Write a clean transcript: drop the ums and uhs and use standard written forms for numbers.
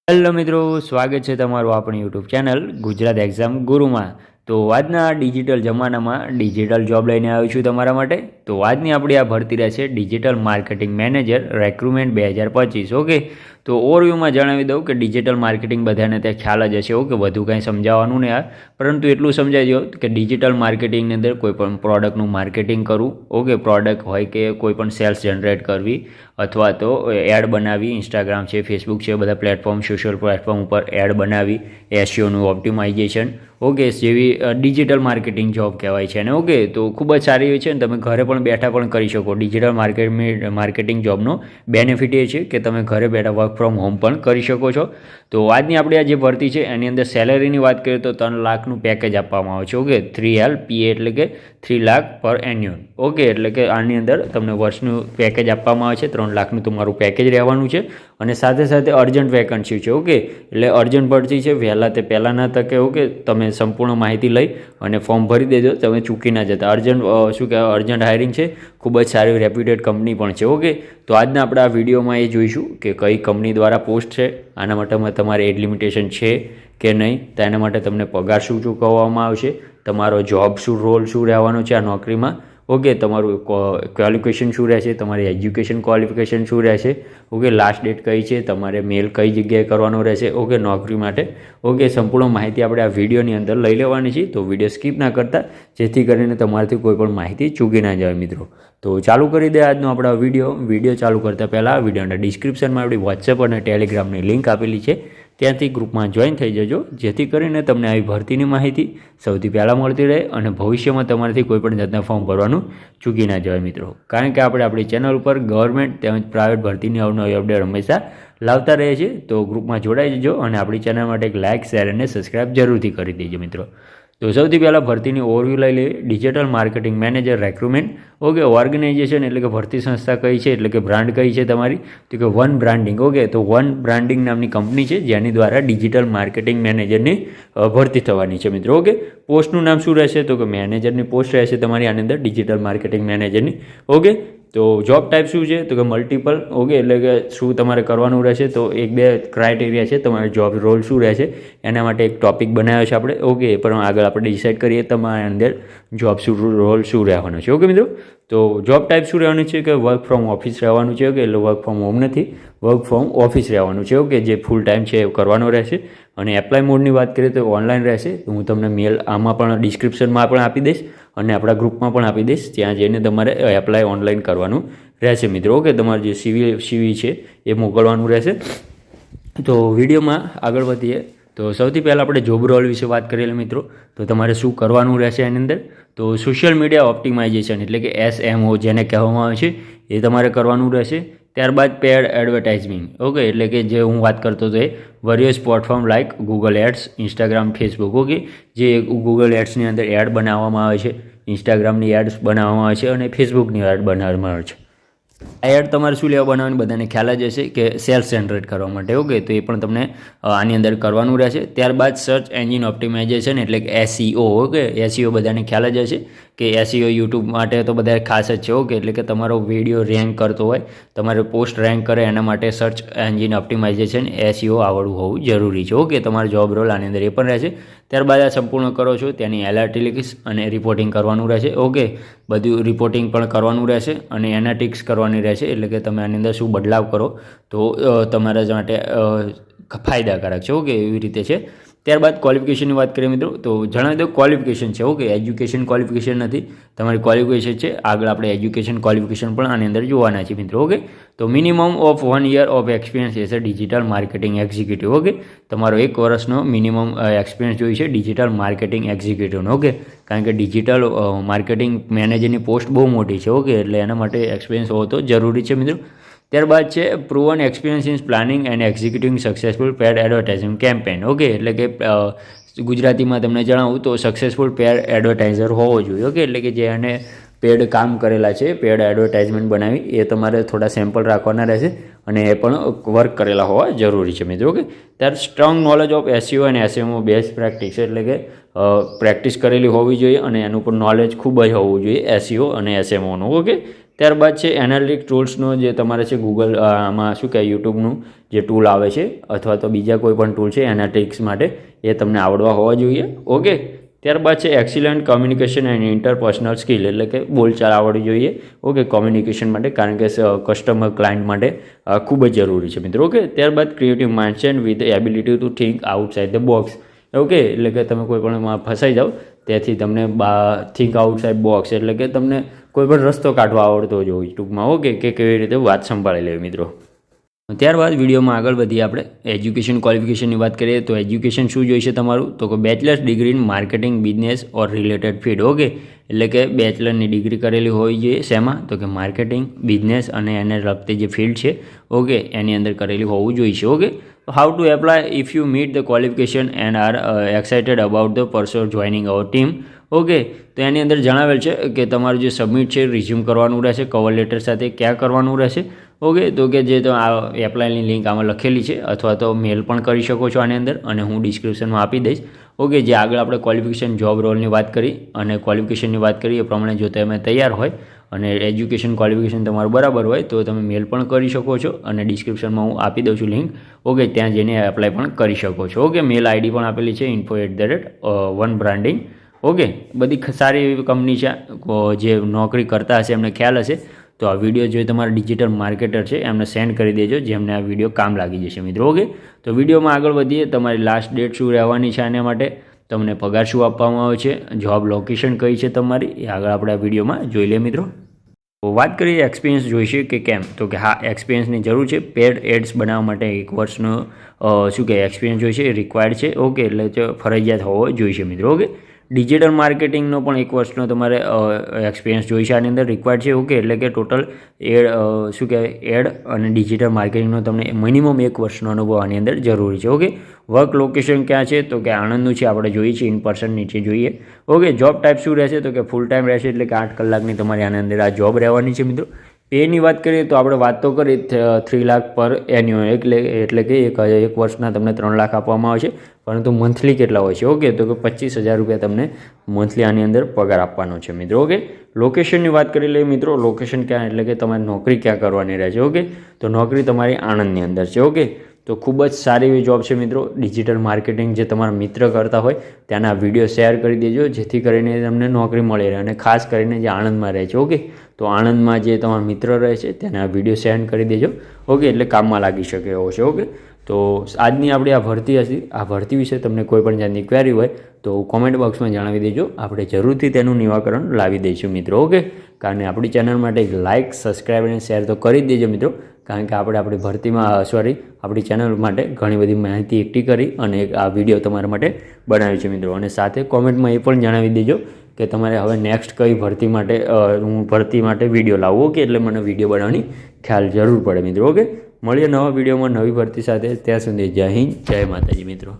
Hello મિત્રો, સ્વાગત છે તમારું આપણી યુટ્યુબ ચેનલ ગુજરાત એક્ઝામ ગુરુમાં। તો આજના ડિજિટલ જમાનામાં ડિજિટલ જોબ લઈને આવ્યો છું તમારા માટે। તો આજની આપણી આ ભરતી રહેશે ડિજિટલ માર્કેટિંગ મેનેજર રેક્રુટમેન્ટ 2025। ઓકે, તો ઓવરવ્યૂમાં જણાવી દઉં કે ડિજિટલ માર્કેટિંગ બધાને ત્યાં ખ્યાલ જ હશે। ઓકે, વધુ કંઈ સમજાવવાનું નહીં યાર, પરંતુ એટલું સમજાવી દો કે ડિજિટલ માર્કેટિંગની અંદર કોઈ પણ પ્રોડક્ટનું માર્કેટિંગ કરવું। ઓકે, પ્રોડક્ટ હોય કે કોઈ પણ સેલ્સ જનરેટ કરવી અથવા તો એડ બનાવી, ઇન્સ્ટાગ્રામ છે, ફેસબુક છે, બધા પ્લેટફોર્મ સોશિયલ પ્લેટફોર્મ ઉપર એડ બનાવી, એસઈઓનું ઓપ્ટિમાઇઝેશન, ઓકે, જેવી ડિજિટલ માર્કેટિંગ જોબ કહેવાય છે। અને ઓકે, તો ખૂબ જ સારી હોય છે અને તમે ઘરે પણ બેઠા પણ કરી શકો। ડિજિટલ માર્કેટિંગ જોબનો બેનિફિટ એ છે કે તમે ઘરે બેઠા વર્ક ફ્રોમ હોમ પણ કરી શકો છો। તો આજની આપણી આ જે ભરતી છે એની અંદર સેલેરીની વાત કરીએ તો 3 લાખનું પેકેજ આપવામાં આવે છે। ઓકે, 3LPA એટલે કે 3 લાખ પર એન્યુઅલ। ઓકે, એટલે કે આની અંદર તમને વર્ષનું પેકેજ આપવામાં આવે છે। 3 લાખનું તમારું પેકેજ રહેવાનું છે અને સાથે સાથે અર્જન્ટ વેકન્સી છે। ઓકે, એટલે અર્જન્ટ ભરતી છે, વહેલા તે પહેલાંના તકે। ઓકે, તમે સંપૂર્ણ માહિતી લઈ અને ફોર્મ ભરી દેજો, તમે ચૂકી ના જતા। અર્જન્ટ હાયરિંગ છે, ખૂબ જ સારી રેપ્યુટેડ કંપની પણ છે। ઓકે, તો આજના આપણે આ વિડીયોમાં એ જોઈશું કે કઈ કંપની દ્વારા પોસ્ટ છે, આના માટે તમારે એજ લિમિટેશન છે કે નહીં, તો એના માટે તમને પગાર શું ચૂકવવામાં આવશે, તમારો જોબ શું રોલ શું રહેવાનો છે આ નોકરીમાં। ઓકે, તમારું ક્વોલિફિકેશન શું રહેશે, તમારી એજ્યુકેશન ક્વોલિફિકેશન શું રહેશે। ઓકે, લાસ્ટ ડેટ કઈ છે, તમારે મેલ કઈ જગ્યાએ કરવાનો રહેશે। ઓકે, નોકરી માટે। ઓકે, સંપૂર્ણ માહિતી આપણે આ વિડીયોની અંદર લઈ લેવાની છે, તો વિડીયો સ્કીપ ના કરતા, જેથી કરીને તમારાથી કોઈ પણ માહિતી ચૂકી ના જાય મિત્રો। તો ચાલુ કરી દે આજનો આપણા વિડીયો ચાલુ કરતાં પહેલાં વિડીયોના ડિસ્ક્રિપ્શનમાં આપણી વોટ્સએપ અને ટેલિગ્રામની લિંક આપેલી છે, ત્યાંથી ગ્રુપમાં જોઈન થઈ જજો, જેથી કરીને તમને આવી ભરતીની માહિતી સૌથી પહેલાં મળતી રહે અને ભવિષ્યમાં તમારાથી કોઈપણ જાતના ફોર્મ ભરવાનું ચૂકી ના જવાય મિત્રો। કારણ કે આપણે આપણી ચેનલ ઉપર ગવર્મેન્ટ તેમજ પ્રાઇવેટ ભરતીની અવનવી અપડેટ હંમેશા લાવતા રહે છે। તો ગ્રુપમાં જોડાઈ જજો અને આપણી ચેનલ માટે એક લાઇક, શેર અને સબસ્ક્રાઈબ જરૂરથી કરી દેજો મિત્રો। તો સૌથી પહેલાં ભરતીની ઓવરવ્યૂ લઈ લઈએ। Digital marketing manager recruitment. Okay, organisation એટલે કે ભરતી સંસ્થા કઈ છે, એટલે કે બ્રાન્ડ કઈ છે તમારી, તો કે વન બ્રાન્ડિંગ। ઓકે, તો વન બ્રાન્ડિંગ નામની કંપની છે જેની દ્વારા ડિજિટલ માર્કેટિંગ મેનેજરની ભરતી થવાની છે મિત્રો। ઓકે, પોસ્ટનું નામ શું રહેશે, તો કે મેનેજરની પોસ્ટ રહેશે તમારી આની અંદર, ડિજિટલ માર્કેટિંગ મેનેજરની। ઓકે, તો જોબ ટાઈપ શું છે, તો કે મલ્ટિપલ। ઓકે, એટલે કે શું તમારે કરવાનું રહેશે, તો 1-2 ક્રાઇટેરિયા છે, તમારે જોબ રોલ શું રહેશે એના માટે એક ટોપિક બનાવ્યો છે આપણે। ઓકે, પણ આગળ આપણે ડિસાઇડ કરીએ તમારા અંદર જોબ રોલ શું રહેવાનો છે। ઓકે મિત્રો, તો જોબ ટાઈપ શું રહેવાનું છે કે વર્ક ફ્રોમ ઓફિસ રહેવાનું છે। ઓકે, એટલે વર્ક ફ્રોમ હોમ નથી, વર્ક ફ્રોમ ઓફિસ રહેવાનું છે। ઓકે, જે ફૂલ ટાઈમ છે એ કરવાનો રહેશે અને એપ્લાય મોડની વાત કરીએ તો ઓનલાઈન રહેશે। તો હું તમને મેલ આમાં પણ ડિસ્ક્રિપ્શનમાં પણ આપી દઈશ અને આપણા ગ્રુપમાં પણ આપી દઈશ, ત્યાં જઈને તમારે એપ્લાય ઓનલાઈન કરવાનું રહેશે મિત્રો। ઓકે, તમારું જે સીવી છે એ મોકલવાનું રહેશે। તો વિડીયોમાં આગળ વધીએ તો સૌથી પહેલાં આપણે જોબ રોલ વિશે વાત કરીએ મિત્રો। તો તમારે શું કરવાનું રહેશે એની અંદર, તો સોશિયલ મીડિયા ઓપ્ટિમાઇઝેશન એટલે કે SMO જેને કહેવામાં આવે છે એ તમારે કરવાનું રહેશે। ત્યારબાદ પેડ એડવર્ટાઇઝિંગ। ઓકે, એટલે કે જે હું વાત કરતો હતો એ various platform like Google ads, Instagram, Facebook. Okay, જે ગૂગલ એડ્સની અંદર એડ બનાવવામાં આવે છે, ઇન્સ્ટાગ્રામની એડ્સ બનાવવામાં આવે છે અને ફેસબુકની એડ બનાવવામાં આવે છે। આ એડ તમારે શું લેવા બનાવવાની બધાને ખ્યાલ જ હશે કે સેલ્સ જનરેટ કરવા માટે। ઓકે, તો એ પણ તમને આની અંદર કરવાનું રહેશે। ત્યારબાદ સર્ચ એન્જિન ઓપ્ટિમાઇઝેશન એટલે કે SEO। ઓકે, SEO બધાને ખ્યાલ જ હશે કે SEO યુટ્યુબ માટે તો બધા ખાસ જ છે। ઓકે, એટલે કે તમારો વિડીયો રેન્ક કરતો હોય, તમારો પોસ્ટ રેન્ક કરે, એના માટે સર્ચ એન્જિન ઓપ્ટિમાઇઝેશન SEO આવડવું હોવું જરૂરી છે। ઓકે, તમારો જોબ રોલ આની અંદર એ પણ રહેશે। ત્યારબાદ આ સંપૂર્ણ કરો છો ત્યાંની એનાલિટિક્સ અને રિપોર્ટિંગ કરવાનું રહેશે। ઓકે, બધું રિપોર્ટિંગ પણ કરવાનું રહેશે અને એનાલિટિક્સ કરવાની રહેશે, એટલે કે તમે આની અંદર શું બદલાવ કરો તો તમારા માટે ફાયદાકારક છે। ઓકે, એવી રીતે છે। ત્યારબાદ ક્વોલિફિકેશનની વાત કરીએ મિત્રો, તો જણાવી દો ક્વોલિફિકેશન છે। ઓકે, એજ્યુકેશન ક્વોલિફિકેશન નથી, તમારી ક્વોલિફિકેશન છે। આગળ આપણે એજ્યુકેશન ક્વોલિફિકેશન પણ આની અંદર જોવાના છે મિત્રો। ઓકે, તો minimum of 1 year of experience as a digital marketing executive. Okay, તમારો 1 વર્ષનો મિનિમમ એક્સપિરિયન્સ જોઈએ છે ડિજિટલ માર્કેટિંગ એક્ઝિક્યુટિવનો। ઓકે, કારણ કે ડિજિટલ માર્કેટિંગ મેનેજરની પોસ્ટ બહુ મોટી છે। ઓકે, એટલે એના માટે એક્સપિરિયન્સ હોવો તો જરૂરી છે મિત્રો। ત્યારબાદ છે proven experience in planning and executing successful paid advertising campaign. Okay, એટલે કે ગુજરાતીમાં તમને જણાવું તો સક્સેસફુલ પેડ એડવર્ટાઇઝર હોવો જોઈએ। ઓકે, એટલે કે જેને પેડ કામ કરેલા છે, પેડ એડવર્ટાઇઝમેન્ટ બનાવી એ તમારે થોડા સેમ્પલ રાખવાના રહેશે અને એ પણ વર્ક કરેલા હોવા જરૂરી છે મિત્રો. ઓકે, ત્યારે સ્ટ્રોંગ નોલેજ ઓફ SEO અને SMO બેસ્ટ પ્રેક્ટિસ એટલે કે પ્રેક્ટિસ કરેલી હોવી જોઈએ અને એનું પણ નોલેજ ખૂબ જ હોવું જોઈએ SEO અને SMOનું. ઓકે, ત્યારબાદ છે એનાલિટિક ટૂલ્સનો જે તમારે છે ગૂગલ આમાં શું કહેવાય યુટ્યુબનું જે ટૂલ આવે છે અથવા તો બીજા કોઈ પણ ટૂલ છે એનાલિટિક્સ માટે એ તમને આવડવા હોવા જોઈએ. ઓકે, ત્યારબાદ છે excellent communication and interpersonal skill એટલે કે બોલચાલ આવડવી જોઈએ. ઓકે, કોમ્યુનિકેશન માટે કારણ કે કસ્ટમર ક્લાયન્ટ માટે ખૂબ જ જરૂરી છે મિત્રો. ઓકે, ત્યારબાદ creative mindset with ability to think outside the box. Okay, એટલે કે તમે કોઈ પણ ફસાઈ જાઓ તેથી તમને થિંક આઉટસાઇડ બોક્સ એટલે કે તમને કોઈ પણ રસ્તો કાઢવા આવડતો જોઈએ ટૂંકમાં. ઓકે, કે કેવી રીતે વાત સંભાળી લેવી મિત્રો. ત્યારબાદ વિડીયોમાં આગળ વધીએ આપણે એજ્યુકેશન ક્વોલિફિકેશનની વાત કરીએ તો એજ્યુકેશન શું જોઈશે તમારું તો કે bachelor's degree in marketing business or related field. Okay, એટલે કે બેચલરની ડિગ્રી કરેલી હોવી જોઈએ શેમાં તો કે માર્કેટિંગ બિઝનેસ અને એને લગતી જે ફિલ્ડ છે ઓકે એની અંદર કરેલી હોવું જોઈએ. Okay, how to apply if you meet the qualification and R excited about the person joining hour team. Okay, તો એની અંદર જણાવેલ છે કે તમારું જે સબમિટ છે રિઝ્યુમ કરવાનું રહેશે કવર લેટર સાથે ક્યાં કરવાનું રહેશે. ઓકે, તો કે જે આ એપ્લાયની લિંક આમાં લખેલી છે અથવા તો મેલ પણ કરી શકો છો આની અંદર અને હું ડિસ્ક્રિપ્શનમાં આપી દઈશ. ઓકે, જે આગળ આપણે ક્વોલિફિકેશન જોબ રોલની વાત કરી અને ક્વોલિફિકેશનની વાત કરી એ પ્રમાણે જો તમે તૈયાર હોય અને એજ્યુકેશન ક્વોલિફિકેશન તમારું બરાબર હોય તો તમે મેલ પણ કરી શકો છો અને ડિસ્ક્રિપ્શનમાં હું આપી દઉં છું લિંક. ઓકે, ત્યાં જઈને એપ્લાય પણ કરી શકો છો. ઓકે, મેલ આઈડી પણ આપેલી છે info@one branding. ઓકે, બધી સારી એવી કંપની છે જે નોકરી કરતા હશે એમને ખ્યાલ હશે તો આ વિડીયો જો તમારા ડિજિટલ માર્કેટર છે એમને સેન્ડ કરી દેજો જેમને આ વિડીયો કામ લાગી જશે મિત્રો. ઓકે, તો વિડીયોમાં આગળ વધીએ. તમારી લાસ્ટ ડેટ શું રહેવાની છે આના માટે, તમને પગાર શું આપવામાં આવે છે, જોબ લોકેશન કઈ છે તમારી એ આગળ આપણે આ વિડીયોમાં જોઈ લઈએ મિત્રો. તો વાત કરીએ એક્સપિરિયન્સ જોઈશે કે કેમ તો કે હા એક્સપિરિયન્સની જરૂર છે. પેડ એડ્સ બનાવવા માટે 1 વર્ષનો શું કહે એક્સપિરિયન્સ જોઈશે એ રિક્વાયર્ડ છે. ઓકે, એટલે ફરજિયાત હોવો જોઈશે મિત્રો. ઓકે, ડિજિટલ માર્કેટિંગનો પણ 1 વર્ષનો તમારે એક્સપિરિયન્સ જોઈશે આની અંદર રિક્વાયર્ડ છે. ઓકે, એટલે કે ટોટલ શું કહેવાય એડ અને ડિજિટલ માર્કેટિંગનો તમને મિનિમમ 1 વર્ષનો અનુભવ આની અંદર જરૂરી છે. ઓકે, વર્ક લોકેશન ક્યાં છે તો કે આણંદનું છે આપણે જોઈએ છીએ ઇન પર્સન નીચે જોઈએ. ઓકે, જોબ ટાઈપ શું રહેશે તો કે ફૂલ ટાઈમ રહેશે એટલે કે 8 કલાકની તમારી આની અંદર આ જોબ રહેવાની છે મિત્રો. પેની વાત કરીએ તો આપણે વાત તો કરી 3 લાખ પર એન્યુઅલ એટલે કે એક વર્ષના તમને 3 લાખ આપવામાં આવે છે પરંતુ મંથલી કેટલા હોય છે ઓકે તો કે 25,000 રૂપિયા તમને મંથલી આની અંદર પગાર આપવાનો છે મિત્રો. ઓકે, લોકેશનની વાત કરી લઈએ મિત્રો. લોકેશન ક્યાં એટલે કે તમારે નોકરી ક્યાં કરવાની રહે છે. ઓકે, તો નોકરી તમારી આણંદની અંદર છે. ઓકે, તો ખૂબ જ સારી એવી જોબ છે મિત્રો. ડિજિટલ માર્કેટિંગ જે તમારા મિત્ર કરતા હોય ત્યાંના વિડીયો શેર કરી દેજો જેથી કરીને તમને નોકરી મળી રહે અને ખાસ કરીને જે આણંદમાં રહે છે. ઓકે, તો આણંદમાં જે તમારા મિત્ર રહે છે તેના વિડીયો સેન્ડ કરી દેજો. ઓકે, એટલે કામમાં લાગી શકે એવો છે. ઓકે, તો આજની આપણી આ ભરતી હતી. આ ભરતી વિશે તમને કોઈ પણ જાતની ક્વેરી હોય તો કોમેન્ટ બોક્સમાં જણાવી દેજો. આપણે જરૂરથી તેનું નિવારણ લાવી દઈશું મિત્રો. ઓકે, કારણ કે આપણી ચેનલ માટે એક લાઇક સબસ્ક્રાઈબ અને શેર તો કરી જ દેજો મિત્રો. કારણ કે આપણે આપણી ભરતીમાં આપણી ચેનલ માટે ઘણી બધી માહિતી એકઠી કરી અને આ વિડીયો તમારા માટે બનાવ્યો છે મિત્રો. અને સાથે કોમેન્ટમાં એ પણ જણાવી દેજો કે તમારે હવે નેક્સ્ટ કઈ ભરતી માટે હું ભરતી માટે વિડીયો લાવું. ઓકે, એટલે મને વિડીયો બનાવવાની ખ્યાલ જરૂર પડે મિત્રો. ઓકે, મળીએ નવા વિડીયોમાં નવી ભરતી સાથે. ત્યાં સુધી જય હિન્દ જય માતાજી મિત્રો.